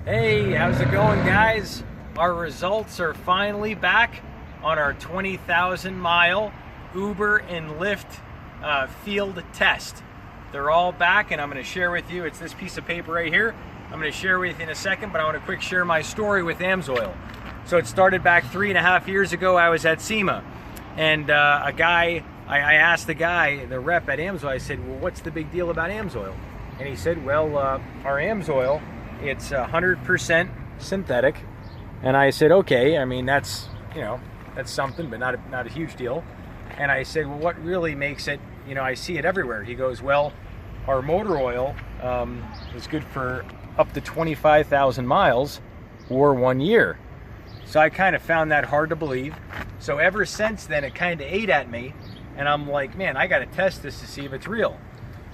Hey, how's it going, guys? Our results are finally back on our 20,000 mile Uber and Lyft field test. They're all back, and I'm going to share with you. It's this piece of paper right here. I'm going to share with you in a second, but I want to quick share my story with Amsoil. So it started back 3.5 years ago. I was at SEMA, and I asked the guy, the rep at Amsoil, I said, well, what's the big deal about Amsoil? And he said, well, our Amsoil, it's 100% synthetic. And I said, okay, I mean, that's something, but not a huge deal. And I said, well, what really makes it, I see it everywhere. He goes, well, our motor oil is good for up to 25,000 miles or 1 year. So I kind of found that hard to believe. So ever since then, it kind of ate at me. And I'm like, man, I got to test this to see if it's real.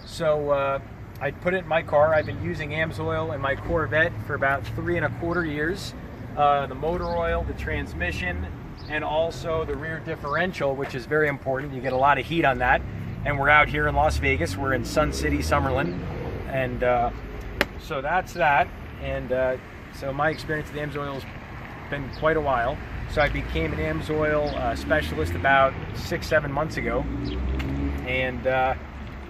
So I put it in my car. I've been using Amsoil in my Corvette for about 3.25 years. The motor oil, the transmission, and also the rear differential, which is very important. You get a lot of heat on that. And we're out here in Las Vegas. We're in Sun City, Summerlin. And so that's that. And so my experience with Amsoil has been quite a while. So I became an Amsoil specialist about 6-7 months ago. And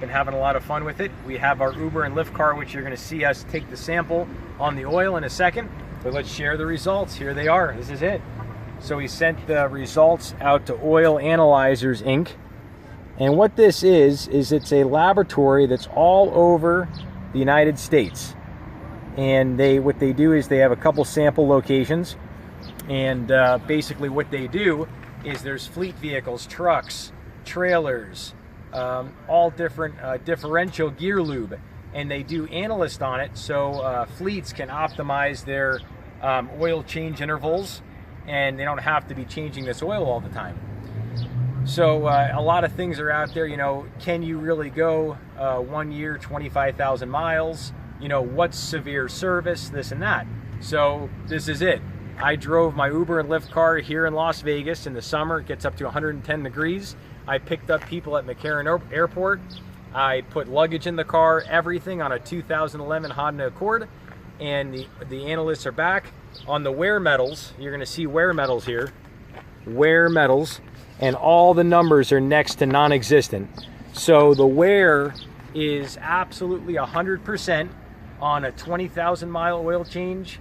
been having a lot of fun with it. We have our Uber and Lyft car, which you're going to see us take the sample on the oil in a second. But let's share the results. Here they are. This is it. So we sent the results out to Oil Analyzers Inc. And what this is it's a laboratory that's all over the United States. And what they do is they have a couple sample locations. And basically what they do is there's fleet vehicles, trucks, trailers, all different differential gear lube, and they do analyst on it, so fleets can optimize their oil change intervals, and they don't have to be changing this oil all the time. So a lot of things are out there. Can you really go 1 year, 25,000 miles? What's severe service, this and that. So this is it. I drove my Uber and Lyft car here in Las Vegas in the summer. It gets up to 110 degrees. I picked up people at McCarran Airport. I put luggage in the car, everything on a 2011 Honda Accord. And the analysts are back. On the wear metals, you're going to see wear metals here. Wear metals. And all the numbers are next to non-existent. So the wear is absolutely 100% on a 20,000 mile oil change.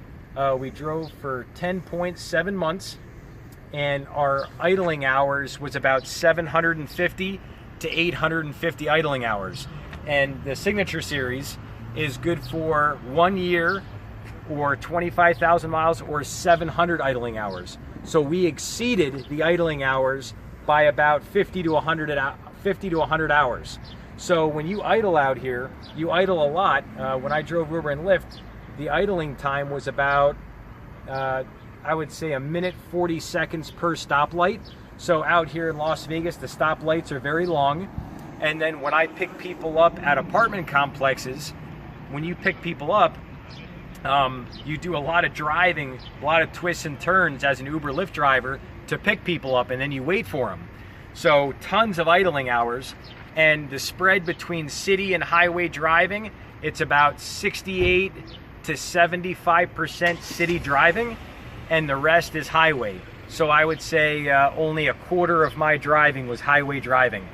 We drove for 10.7 months, and our idling hours was about 750 to 850 idling hours. And the Signature Series is good for 1 year or 25,000 miles or 700 idling hours. So we exceeded the idling hours by about 50 to 100 hours. So when you idle out here, you idle a lot. When I drove Uber and Lyft, the idling time was about, I would say, 1 minute 40 seconds per stoplight. So out here in Las Vegas, the stoplights are very long. And then when I pick people up at apartment complexes, when you pick people up, you do a lot of driving, a lot of twists and turns as an Uber Lyft driver to pick people up, and then you wait for them. So tons of idling hours. And the spread between city and highway driving, it's about 68 to 75% city driving, and the rest is highway. So I would say only a quarter of my driving was highway driving.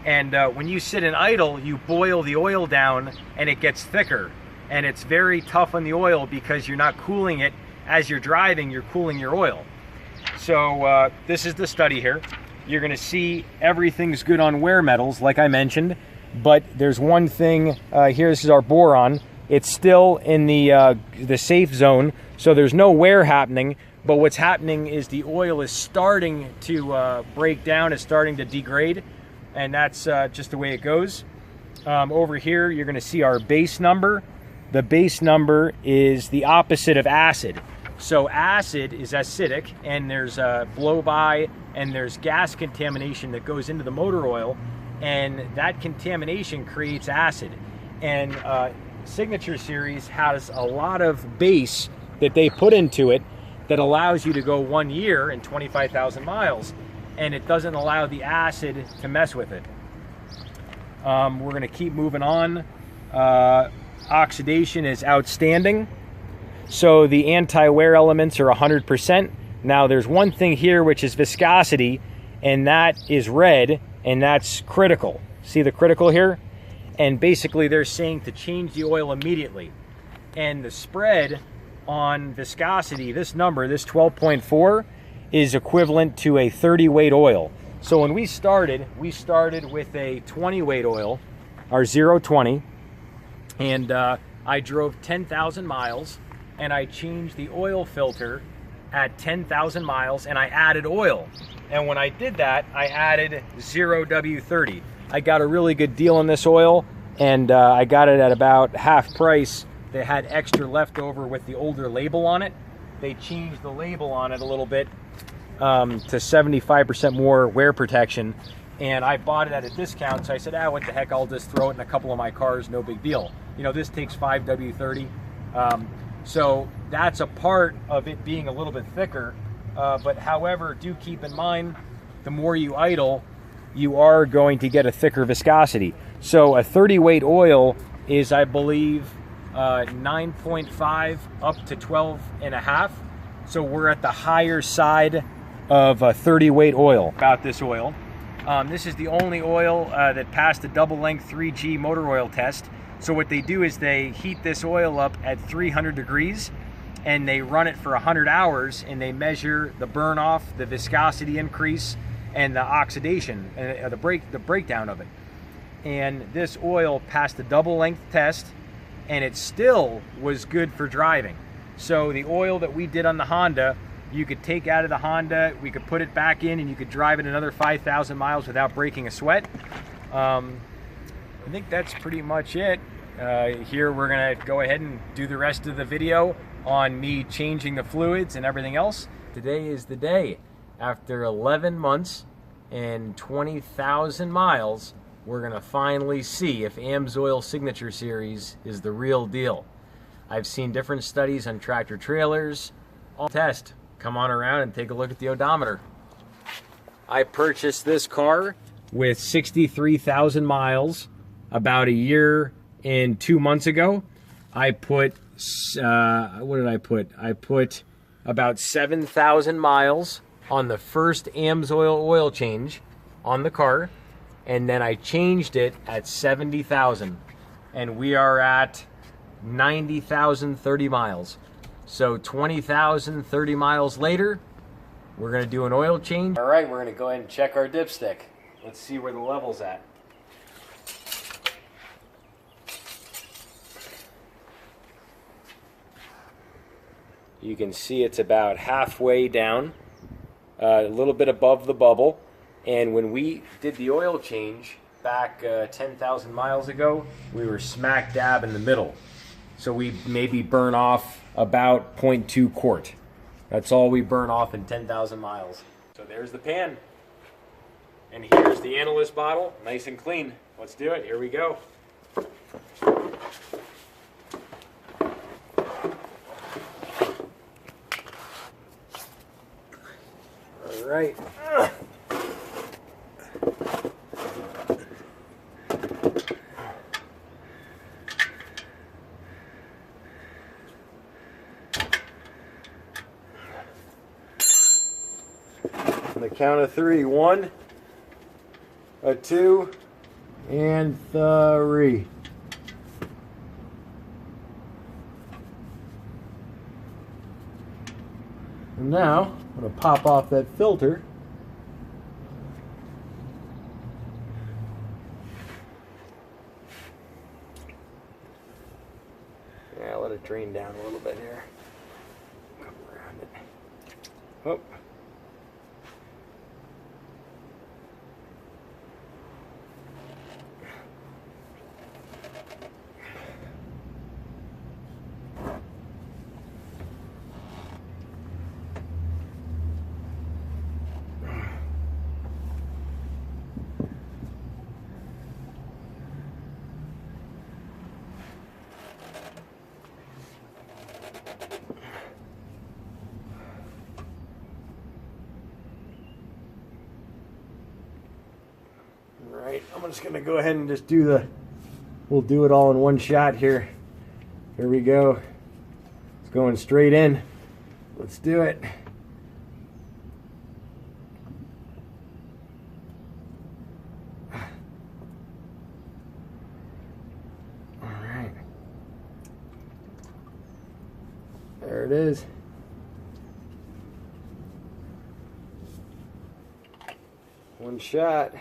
And when you sit in idle, you boil the oil down and it gets thicker. And it's very tough on the oil because you're not cooling it as you're driving, you're cooling your oil. So this is the study here. You're going to see everything's good on wear metals, like I mentioned. But there's one thing here. This is our boron. It's still in the safe zone, so there's no wear happening. But what's happening is the oil is starting to break down, it's starting to degrade, and that's just the way it goes. Over here, you're going to see our base number. The base number is the opposite of acid. So acid is acidic, and there's blow-by, and there's gas contamination that goes into the motor oil, and that contamination creates acid. And Signature Series has a lot of base that they put into it that allows you to go 1 year and 25,000 miles, and it doesn't allow the acid to mess with it. We're going to keep moving on. Oxidation is outstanding. So the anti-wear elements are 100%. Now there's one thing here which is viscosity, and that is red, and that's critical. See the critical here? And basically they're saying to change the oil immediately. And the spread on viscosity, this number, this 12.4, is equivalent to a 30 weight oil. So when we started with a 20 weight oil, our 020, and I drove 10,000 miles, and I changed the oil filter at 10,000 miles, and I added oil. And when I did that, I added 0W30. I got a really good deal on this oil, and I got it at about half price. They had extra left over with the older label on it. They changed the label on it a little bit to 75% more wear protection, and I bought it at a discount, so I said, what the heck, I'll just throw it in a couple of my cars, no big deal. You know, this takes 5W30, so that's a part of it being a little bit thicker, but however, do keep in mind, the more you idle, you are going to get a thicker viscosity. So a 30 weight oil is, I believe, 9.5 up to 12.5. So we're at the higher side of a 30 weight oil. About this oil, this is the only oil that passed the double length 3G motor oil test. So what they do is they heat this oil up at 300 degrees and they run it for 100 hours, and they measure the burn off, the viscosity increase, and the oxidation, the breakdown of it. And this oil passed the double length test, and it still was good for driving. So the oil that we did on the Honda, you could take out of the Honda, we could put it back in, and you could drive it another 5,000 miles without breaking a sweat. I think that's pretty much it. Here we're gonna go ahead and do the rest of the video on me changing the fluids and everything else. Today is the day. After 11 months and 20,000 miles, we're gonna finally see if Amsoil Signature Series is the real deal. I've seen different studies on tractor trailers. I'll test. Come on around and take a look at the odometer. I purchased this car with 63,000 miles about a year and 2 months ago. I put, what did I put? I put about 7,000 miles on the first Amsoil oil change on the car, and then I changed it at 70,000, and we are at 90,030 miles. So 20,030 miles later, we're gonna do an oil change. All right, we're gonna go ahead and check our dipstick. Let's see where the level's at. You can see it's about halfway down, a little bit above the bubble. And when we did the oil change back 10,000 miles ago, we were smack dab in the middle. So we maybe burn off about 0.2 quart. That's all we burn off in 10,000 miles. So there's the pan. And here's the analyst bottle, nice and clean. Let's do it, here we go. All right. On the count of three. 1, 2, and 3. And now I'm going to pop off that filter. Yeah, let it drain down a little bit here. Come around it. Oh. Alright, I'm just going to go ahead and just we'll do it all in one shot here. Here we go. It's going straight in. Let's do it. All right. There it is. One shot.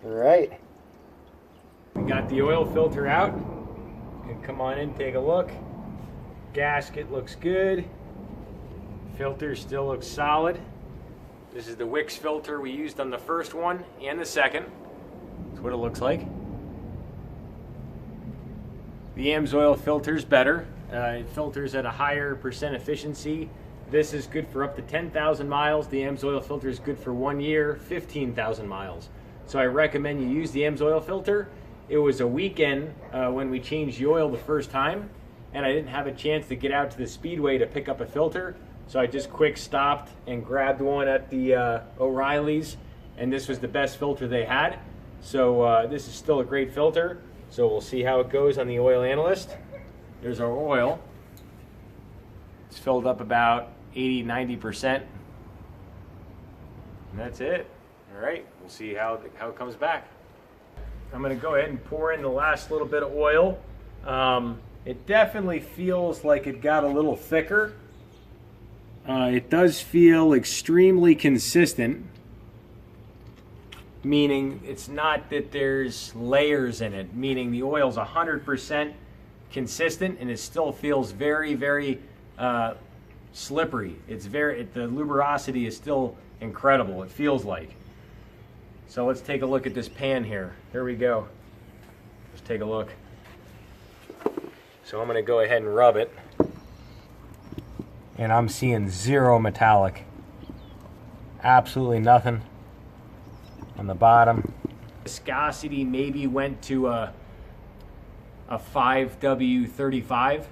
All right. We got the oil filter out. You can come on in, take a look. Gasket looks good. Filter still looks solid. This is the Wix filter we used on the first one and the second. That's what it looks like. The Amsoil filter's better. It filters at a higher percent efficiency. This is good for up to 10,000 miles. The Amsoil filter is good for 1 year, 15,000 miles. So I recommend you use the Amsoil filter. It was a weekend when we changed the oil the first time, and I didn't have a chance to get out to the Speedway to pick up a filter. So I just quick stopped and grabbed one at the O'Reilly's, and this was the best filter they had. So this is still a great filter. So we'll see how it goes on the oil analyst. There's our oil. It's filled up about 80–90%. And that's it. All right, we'll see how it comes back. I'm gonna go ahead and pour in the last little bit of oil. It definitely feels like it got a little thicker. It does feel extremely consistent, meaning it's not that there's layers in it, meaning the oil's 100% consistent and it still feels very, very slippery. The lubrosity is still incredible, it feels like. So let's take a look at this pan here. Here we go. Let's take a look. So I'm gonna go ahead and rub it. And I'm seeing zero metallic. Absolutely nothing on the bottom. Viscosity maybe went to a 5W35,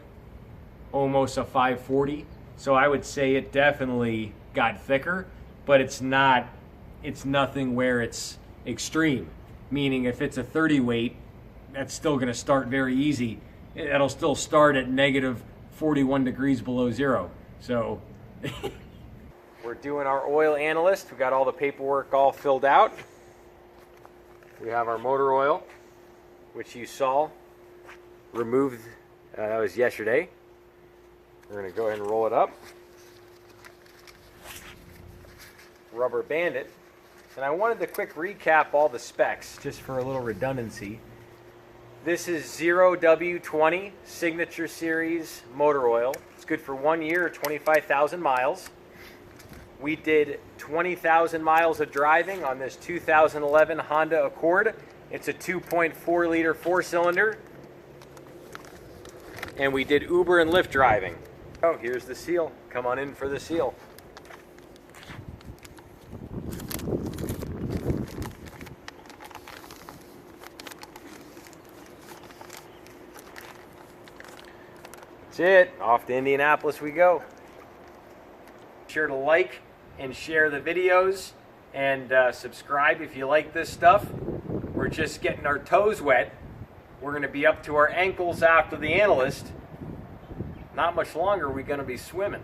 almost a 540. So I would say it definitely got thicker, but it's nothing where it's extreme. Meaning if it's a 30 weight, that's still gonna start very easy. It'll still start at negative 41 degrees below zero. So we're doing our oil analyst. We got all the paperwork all filled out. We have our motor oil, which you saw removed. That was yesterday. We're going to go ahead and roll it up, rubber band it, and I wanted to quick recap all the specs just for a little redundancy. This is 0W20 Signature Series motor oil. It's good for 1 year, 25,000 miles. We did 20,000 miles of driving on this 2011 Honda Accord. It's a 2.4 liter four-cylinder. And we did Uber and Lyft driving. Oh, here's the seal. Come on in for the seal. That's it. Off to Indianapolis we go. Be sure to like and share the videos and subscribe if you like this stuff. We're just getting our toes wet. We're going to be up to our ankles after the analyst. Not much longer we're going to be swimming.